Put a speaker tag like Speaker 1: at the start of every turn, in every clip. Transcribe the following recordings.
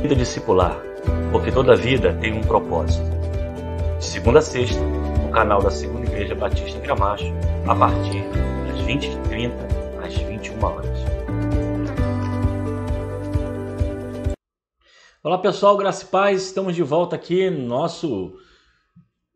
Speaker 1: Vida discipular, porque toda vida tem um propósito. De segunda a sexta, no canal da Segunda Igreja Batista em Gramacho, a partir das 20h30 às 21h. Olá pessoal, graça e paz, estamos de volta aqui no nosso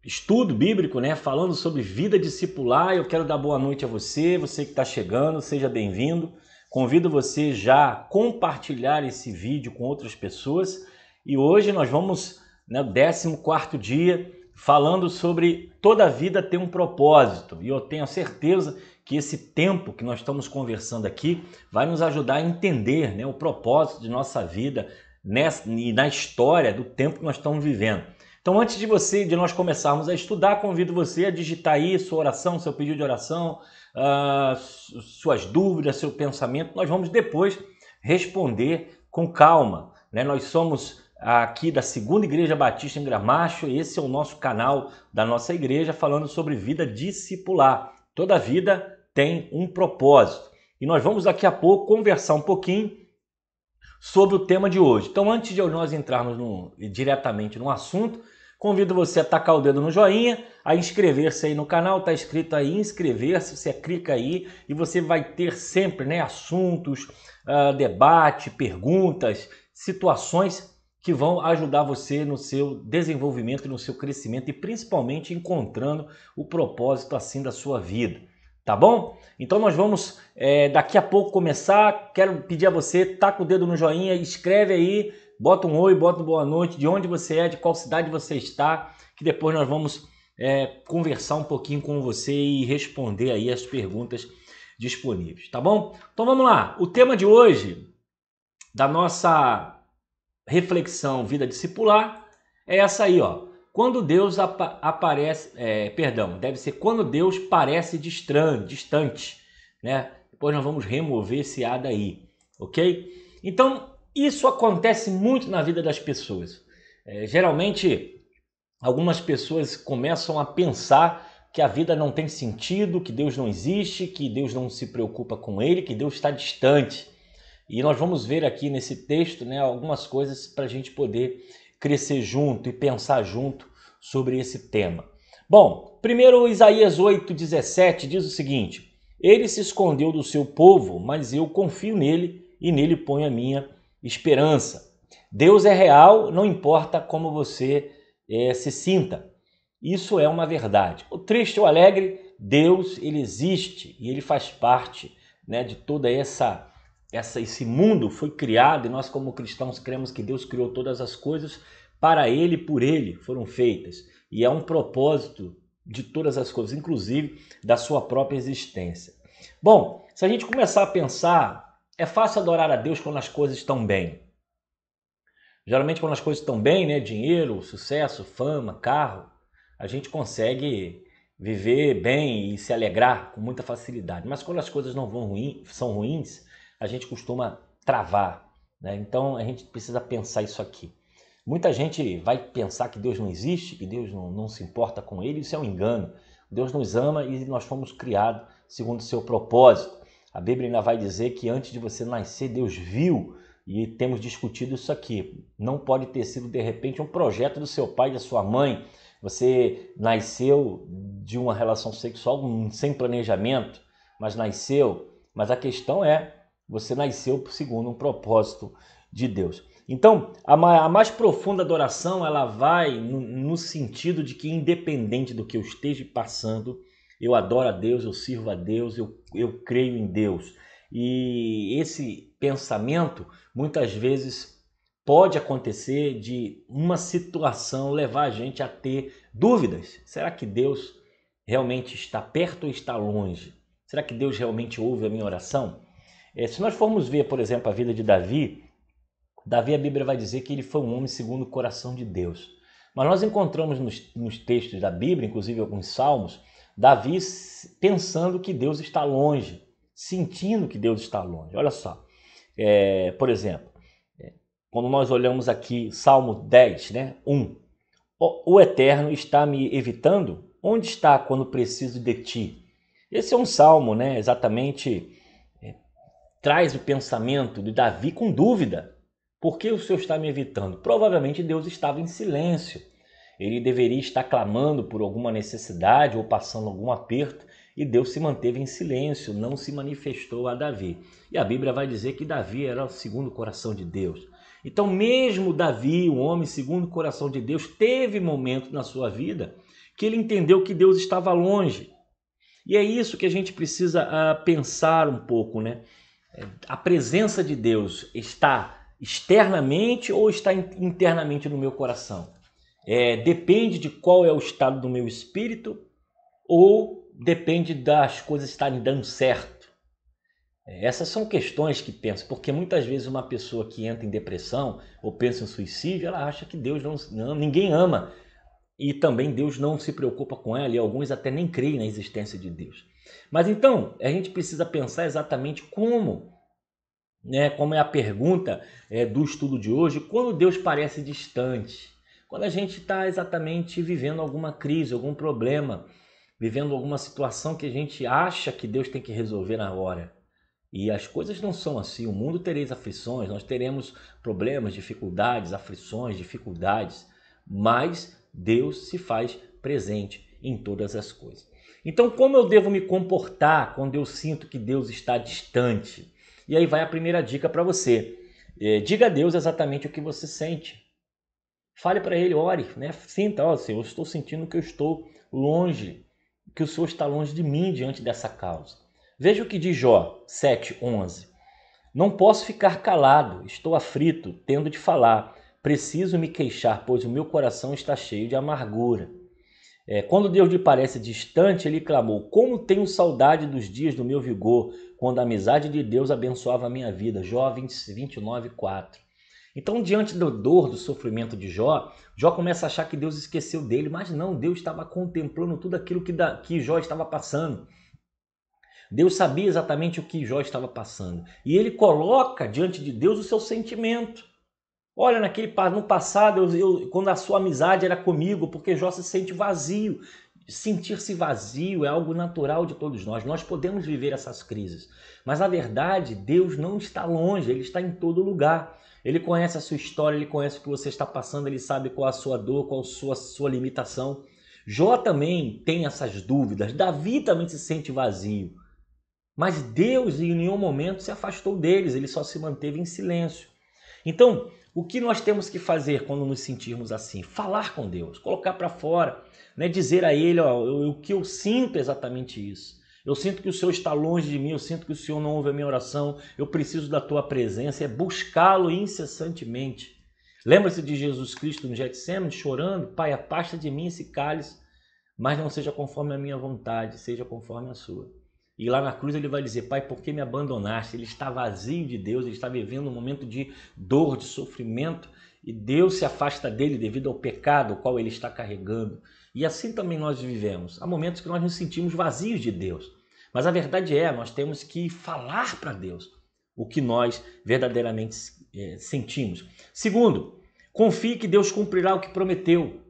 Speaker 1: estudo bíblico, falando sobre vida discipular. Eu quero dar boa noite a você que está chegando, seja bem-vindo. Convido você já a compartilhar esse vídeo com outras pessoas. E hoje nós vamos, no 14º dia, falando sobre toda vida tem um propósito. E eu tenho certeza que esse tempo que nós estamos conversando aqui vai nos ajudar a entender, o propósito de nossa vida e na história do tempo que nós estamos vivendo. Então, antes de nós começarmos a estudar, convido você a digitar aí sua oração, seu pedido de oração, suas dúvidas, seu pensamento. Nós vamos depois responder com calma. Nós somos aqui da Segunda Igreja Batista em Gramacho. Esse é o nosso canal da nossa igreja falando sobre vida discipular. Toda vida tem um propósito. E nós vamos daqui a pouco conversar um pouquinho sobre o tema de hoje. Então, antes de nós entrarmos diretamente no assunto, convido você a tacar o dedo no joinha, a inscrever-se aí no canal, está escrito aí inscrever-se, você clica aí e você vai ter sempre assuntos, debate, perguntas, situações que vão ajudar você no seu desenvolvimento, no seu crescimento e principalmente encontrando o propósito assim da sua vida. Tá bom? Então nós vamos daqui a pouco começar. Quero pedir a você, taca o dedo no joinha, escreve aí, bota um oi, bota um boa noite, de onde você é, de qual cidade você está, que depois nós vamos conversar um pouquinho com você e responder aí as perguntas disponíveis, tá bom? Então vamos lá, o tema de hoje da nossa reflexão Vida Discipular é essa aí, ó. Quando Deus aparece, deve ser quando Deus parece distante, Depois nós vamos remover esse A daí, ok? Então, isso acontece muito na vida das pessoas. Geralmente, algumas pessoas começam a pensar que a vida não tem sentido, que Deus não existe, que Deus não se preocupa com ele, que Deus está distante. E nós vamos ver aqui nesse texto, algumas coisas para a gente poder crescer junto e pensar junto sobre esse tema. Bom, primeiro Isaías 8,17 diz o seguinte: ele se escondeu do seu povo, mas eu confio nele e nele ponho a minha esperança. Deus é real, não importa como você se sinta. Isso é uma verdade. O triste ou alegre, Deus ele existe e ele faz parte de toda esse mundo foi criado e nós como cristãos cremos que Deus criou todas as coisas para ele e por ele foram feitas. E é um propósito de todas as coisas, inclusive da sua própria existência. Bom, se a gente começar a pensar, é fácil adorar a Deus quando as coisas estão bem. Geralmente quando as coisas estão bem, dinheiro, sucesso, fama, carro, a gente consegue viver bem e se alegrar com muita facilidade. Mas quando as coisas não são ruins, a gente costuma travar. Então a gente precisa pensar isso aqui. Muita gente vai pensar que Deus não existe, que Deus não se importa com ele. Isso é um engano. Deus nos ama e nós fomos criados segundo o seu propósito. A Bíblia ainda vai dizer que antes de você nascer, Deus viu, e temos discutido isso aqui. Não pode ter sido, de repente, um projeto do seu pai e da sua mãe. Você nasceu de uma relação sexual sem planejamento, mas nasceu. Mas a questão é, você nasceu segundo um propósito de Deus. Então, a mais profunda adoração, ela vai no sentido de que independente do que eu esteja passando, eu adoro a Deus, eu sirvo a Deus, eu creio em Deus. E esse pensamento, muitas vezes, pode acontecer de uma situação levar a gente a ter dúvidas. Será que Deus realmente está perto ou está longe? Será que Deus realmente ouve a minha oração? Se nós formos ver, por exemplo, a vida de Davi, a Bíblia vai dizer que ele foi um homem segundo o coração de Deus. Mas nós encontramos nos textos da Bíblia, inclusive alguns salmos, Davi pensando que Deus está longe, sentindo que Deus está longe. Olha só, por exemplo, quando nós olhamos aqui Salmo 10, 1. O Eterno está me evitando? Onde está quando preciso de ti? Esse é um salmo, exatamente, traz o pensamento de Davi com dúvida. Por que o Senhor está me evitando? Provavelmente Deus estava em silêncio. Ele deveria estar clamando por alguma necessidade ou passando algum aperto, e Deus se manteve em silêncio, não se manifestou a Davi. E a Bíblia vai dizer que Davi era o segundo coração de Deus. Então, mesmo Davi, um homem segundo o coração de Deus, teve momento na sua vida que ele entendeu que Deus estava longe. E é isso que a gente precisa pensar um pouco, né? A presença de Deus está externamente ou está internamente no meu coração? Depende de qual é o estado do meu espírito ou depende das coisas estarem dando certo? Essas são questões que penso, porque muitas vezes uma pessoa que entra em depressão ou pensa em suicídio, ela acha que Deus não ninguém ama e também Deus não se preocupa com ela, e alguns até nem creem na existência de Deus. Mas então, a gente precisa pensar exatamente como é a pergunta do estudo de hoje, quando Deus parece distante, quando a gente está exatamente vivendo alguma crise, algum problema, vivendo alguma situação que a gente acha que Deus tem que resolver na hora. E as coisas não são assim, o mundo tereis aflições, nós teremos problemas, dificuldades, aflições, dificuldades, mas Deus se faz presente em todas as coisas. Então, como eu devo me comportar quando eu sinto que Deus está distante? E aí vai a primeira dica para você. Diga a Deus exatamente o que você sente. Fale para Ele, ore, né? Sinta, Senhor, eu estou sentindo que eu estou longe, que o Senhor está longe de mim diante dessa causa. Veja o que diz Jó 7:11. Não posso ficar calado, estou aflito, tendo de falar. Preciso me queixar, pois o meu coração está cheio de amargura. Quando Deus lhe parece distante, ele clamou: como tenho saudade dos dias do meu vigor, quando a amizade de Deus abençoava a minha vida. Jó 29:4. Então, diante da dor, do sofrimento de Jó, Jó começa a achar que Deus esqueceu dele, mas não, Deus estava contemplando tudo aquilo que Jó estava passando. Deus sabia exatamente o que Jó estava passando. E ele coloca diante de Deus o seu sentimento. Olha, no passado, quando a sua amizade era comigo, porque Jó se sente vazio. Sentir-se vazio é algo natural de todos nós. Nós podemos viver essas crises. Mas, na verdade, Deus não está longe, Ele está em todo lugar. Ele conhece a sua história, Ele conhece o que você está passando, Ele sabe qual a sua dor, qual a sua limitação. Jó também tem essas dúvidas. Davi também se sente vazio. Mas Deus em nenhum momento se afastou deles, Ele só se manteve em silêncio. Então, o que nós temos que fazer quando nos sentirmos assim? Falar com Deus, colocar para fora, né? Dizer a Ele, o que eu sinto é exatamente isso. Eu sinto que o Senhor está longe de mim, eu sinto que o Senhor não ouve a minha oração, eu preciso da Tua presença, é buscá-lo incessantemente. Lembra-se de Jesus Cristo no Getsemane, chorando: Pai, afasta de mim esse cálice, mas não seja conforme a minha vontade, seja conforme a sua. E lá na cruz ele vai dizer: Pai, por que me abandonaste? Ele está vazio de Deus, ele está vivendo um momento de dor, de sofrimento, e Deus se afasta dele devido ao pecado, o qual ele está carregando. E assim também nós vivemos. Há momentos que nós nos sentimos vazios de Deus. Mas a verdade nós temos que falar para Deus o que nós verdadeiramente sentimos. Segundo, confie que Deus cumprirá o que prometeu.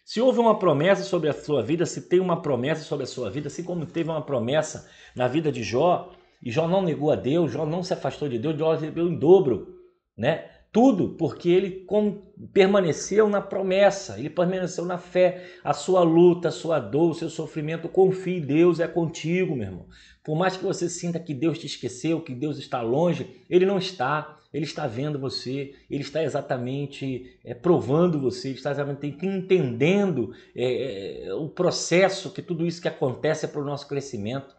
Speaker 1: Se houve uma promessa sobre a sua vida, se tem uma promessa sobre a sua vida, assim como teve uma promessa na vida de Jó, e Jó não negou a Deus, Jó não se afastou de Deus, Jó recebeu em dobro, né? Tudo porque ele permaneceu na promessa, ele permaneceu na fé. A sua luta, a sua dor, o seu sofrimento, confie em Deus, é contigo, meu irmão. Por mais que você sinta que Deus te esqueceu, que Deus está longe, Ele não está. Ele está vendo você, Ele está exatamente provando você, Ele está exatamente entendendo o processo, que tudo isso que acontece é para o nosso crescimento.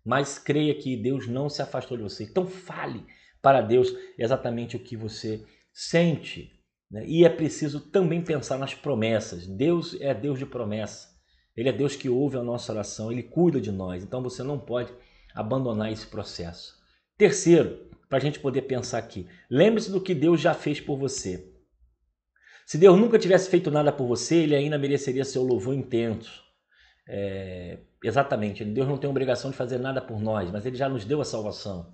Speaker 1: Mas creia que Deus não se afastou de você. Então fale para Deus exatamente o que você sente, né? E é preciso também pensar nas promessas. Deus é Deus de promessa. Ele é Deus que ouve a nossa oração, Ele cuida de nós. Então você não pode abandonar esse processo. Terceiro, para a gente poder pensar aqui, lembre-se do que Deus já fez por você. Se Deus nunca tivesse feito nada por você, Ele ainda mereceria seu louvor intenso. Exatamente, Deus não tem obrigação de fazer nada por nós, mas Ele já nos deu a salvação.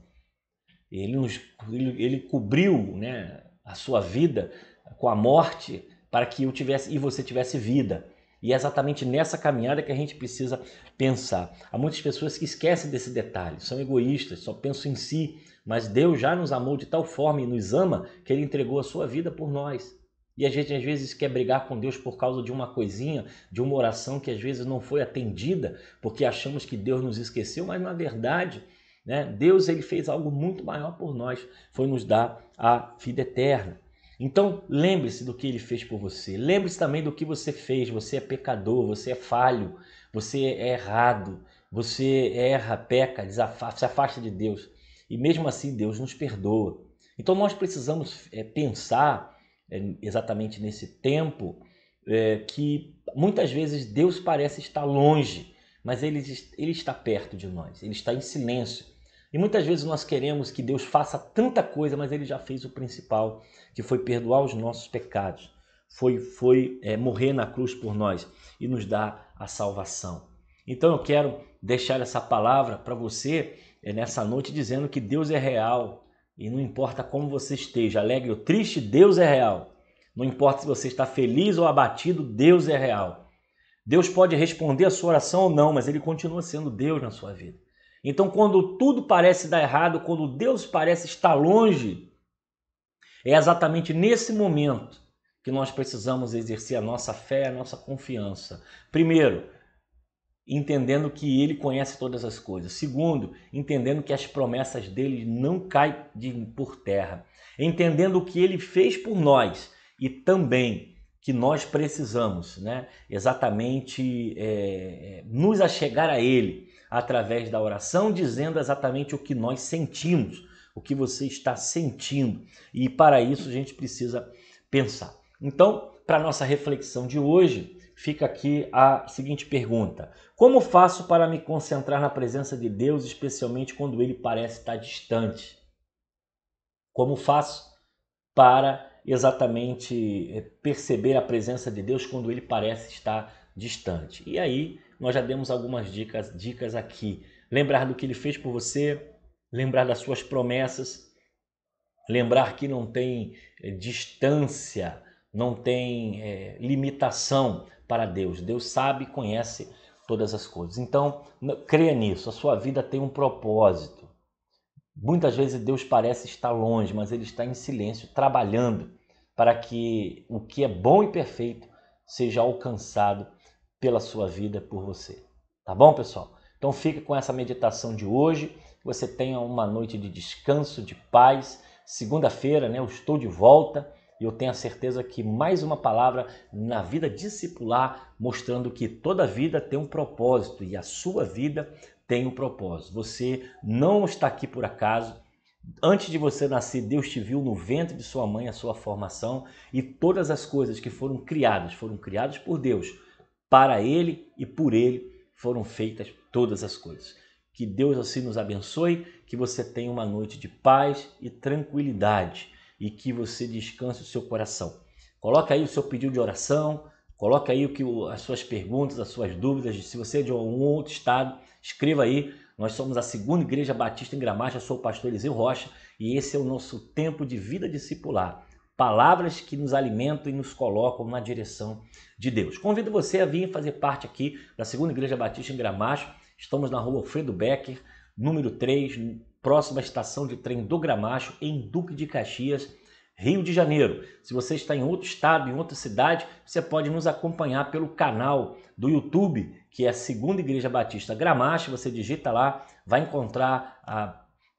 Speaker 1: Ele cobriu, né, a sua vida com a morte para que eu tivesse e você tivesse vida. E é exatamente nessa caminhada que a gente precisa pensar. Há muitas pessoas que esquecem desse detalhe, são egoístas, só pensam em si, mas Deus já nos amou de tal forma e nos ama que Ele entregou a sua vida por nós. E a gente às vezes quer brigar com Deus por causa de uma coisinha, de uma oração que às vezes não foi atendida, porque achamos que Deus nos esqueceu, mas na verdade, né, Deus ele fez algo muito maior por nós, foi nos dar a vida eterna. Então lembre-se do que Ele fez por você, lembre-se também do que você fez, você é pecador, você é falho, você é errado, você erra, peca, se afasta de Deus e mesmo assim Deus nos perdoa. Então nós precisamos pensar exatamente nesse tempo, que muitas vezes Deus parece estar longe, mas ele está perto de nós, Ele está em silêncio. E muitas vezes nós queremos que Deus faça tanta coisa, mas Ele já fez o principal, que foi perdoar os nossos pecados, foi morrer na cruz por nós e nos dar a salvação. Então eu quero deixar essa palavra para você nessa noite dizendo que Deus é real, e não importa como você esteja, alegre ou triste, Deus é real. Não importa se você está feliz ou abatido, Deus é real. Deus pode responder a sua oração ou não, mas Ele continua sendo Deus na sua vida. Então, quando tudo parece dar errado, quando Deus parece estar longe, é exatamente nesse momento que nós precisamos exercer a nossa fé, a nossa confiança. Primeiro, entendendo que Ele conhece todas as coisas. Segundo, entendendo que as promessas dele não caem por terra. Entendendo o que Ele fez por nós e também que nós precisamos, né, exatamente nos achegar a Ele através da oração, dizendo exatamente o que nós sentimos, o que você está sentindo. E para isso a gente precisa pensar. Então, para a nossa reflexão de hoje, fica aqui a seguinte pergunta: como faço para me concentrar na presença de Deus, especialmente quando Ele parece estar distante? Como faço para exatamente perceber a presença de Deus quando Ele parece estar distante? E aí nós já demos algumas dicas aqui. Lembrar do que Ele fez por você, lembrar das suas promessas, lembrar que não tem distância, não tem limitação para Deus. Deus sabe e conhece todas as coisas. Então, creia nisso. A sua vida tem um propósito. Muitas vezes Deus parece estar longe, mas Ele está em silêncio, trabalhando para que o que é bom e perfeito seja alcançado pela sua vida, por você. Tá bom, pessoal? Então fica com essa meditação de hoje. Que você tenha uma noite de descanso, de paz. Segunda-feira, né, eu estou de volta e eu tenho a certeza que mais uma palavra na vida discipular, mostrando que toda vida tem um propósito e a sua vida tem um propósito. Você não está aqui por acaso. Antes de você nascer, Deus te viu no ventre de sua mãe, a sua formação, e todas as coisas que foram criadas por Deus. Para Ele e por Ele foram feitas todas as coisas. Que Deus assim nos abençoe, que você tenha uma noite de paz e tranquilidade e que você descanse o seu coração. Coloca aí o seu pedido de oração, coloca aí as suas perguntas, as suas dúvidas. Se você é de algum outro estado, escreva aí. Nós somos a Segunda Igreja Batista em Gramacho, eu sou o pastor Eliseu Rocha e esse é o nosso tempo de vida discipular. Palavras que nos alimentam e nos colocam na direção de Deus. Convido você a vir fazer parte aqui da Segunda Igreja Batista em Gramacho. Estamos na rua Alfredo Becker, número 3, próxima à estação de trem do Gramacho, em Duque de Caxias, Rio de Janeiro. Se você está em outro estado, em outra cidade, você pode nos acompanhar pelo canal do YouTube, que é a Segunda Igreja Batista Gramacho. Você digita lá, vai encontrar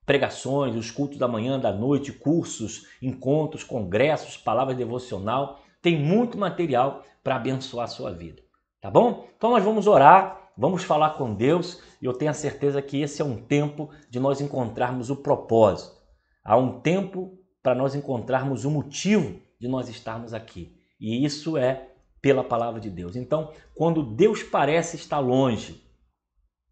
Speaker 1: pregações, os cultos da manhã, da noite, cursos, encontros, congressos, palavra devocional. Tem muito material para abençoar a sua vida, tá bom? Então nós vamos orar, vamos falar com Deus e eu tenho a certeza que esse é um tempo de nós encontrarmos o propósito. Há um tempo para nós encontrarmos o motivo de nós estarmos aqui. E isso é pela palavra de Deus. Então, quando Deus parece estar longe,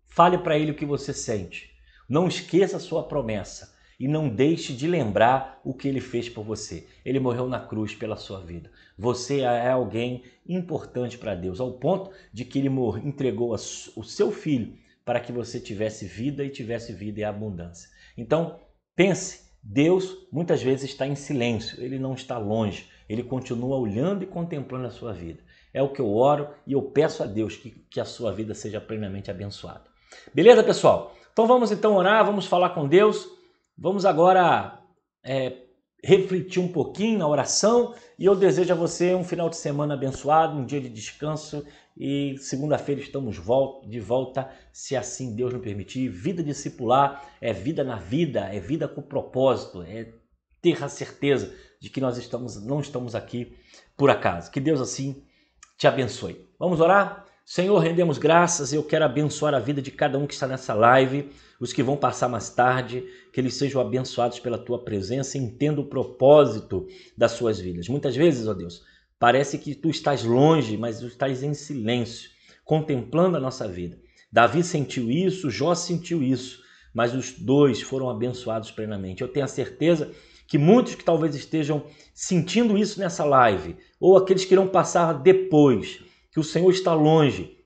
Speaker 1: fale para Ele o que você sente. Não esqueça a sua promessa e não deixe de lembrar o que Ele fez por você. Ele morreu na cruz pela sua vida. Você é alguém importante para Deus, ao ponto de que Ele entregou o seu Filho para que você tivesse vida e tivesse vida em abundância. Então, pense, Deus muitas vezes está em silêncio, Ele não está longe, Ele continua olhando e contemplando a sua vida. É o que eu oro e eu peço a Deus que a sua vida seja plenamente abençoada. Beleza, pessoal? Então vamos orar, vamos falar com Deus. Vamos agora refletir um pouquinho na oração e eu desejo a você um final de semana abençoado, um dia de descanso e segunda-feira estamos de volta, se assim Deus nos permitir. Vida discipular é vida na vida, é vida com propósito, é ter a certeza de que nós não estamos aqui por acaso. Que Deus assim te abençoe. Vamos orar? Senhor, rendemos graças e eu quero abençoar a vida de cada um que está nessa live, os que vão passar mais tarde, que eles sejam abençoados pela tua presença e entendam o propósito das suas vidas. Muitas vezes, ó Deus, parece que tu estás longe, mas tu estás em silêncio, contemplando a nossa vida. Davi sentiu isso, Jó sentiu isso, mas os dois foram abençoados plenamente. Eu tenho a certeza que muitos que talvez estejam sentindo isso nessa live, ou aqueles que irão passar depois, que o Senhor está longe,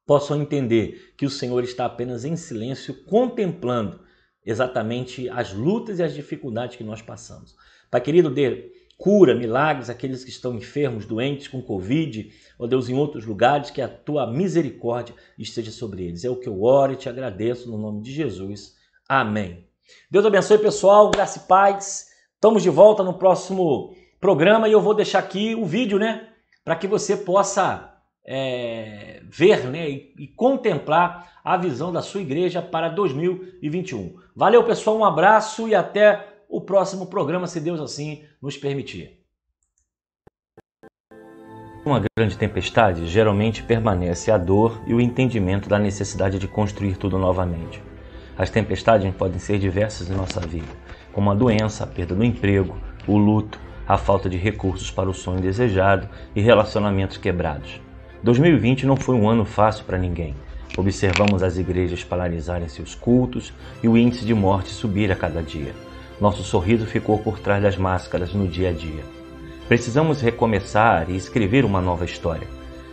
Speaker 1: possam entender que o Senhor está apenas em silêncio, contemplando exatamente as lutas e as dificuldades que nós passamos. Pai querido, dê cura, milagres àqueles que estão enfermos, doentes com Covid, ó Deus, em outros lugares, que a tua misericórdia esteja sobre eles. É o que eu oro e te agradeço no nome de Jesus. Amém. Deus abençoe, pessoal, graça e paz. Estamos de volta no próximo programa e eu vou deixar aqui o vídeo, para que você possa ver, e contemplar a visão da sua igreja para 2021. Valeu, pessoal, um abraço e até o próximo programa, se Deus assim nos permitir. Uma grande tempestade geralmente permanece a dor e o entendimento da necessidade de construir tudo novamente. As tempestades podem ser diversas em nossa vida, como a doença, a perda do emprego, o luto, a falta de recursos para o sonho desejado e relacionamentos quebrados. 2020 não foi um ano fácil para ninguém. Observamos as igrejas paralisarem seus cultos e o índice de morte subir a cada dia. Nosso sorriso ficou por trás das máscaras no dia a dia. Precisamos recomeçar e escrever uma nova história.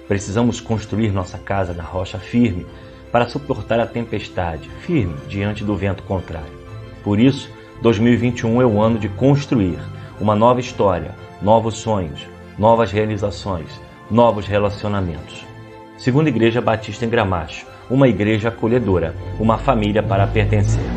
Speaker 1: Precisamos construir nossa casa na rocha firme para suportar a tempestade, firme diante do vento contrário. Por isso, 2021 é o ano de construir uma nova história, novos sonhos, novas realizações, novos relacionamentos. Segunda Igreja Batista em Gramacho, uma igreja acolhedora, uma família para pertencer.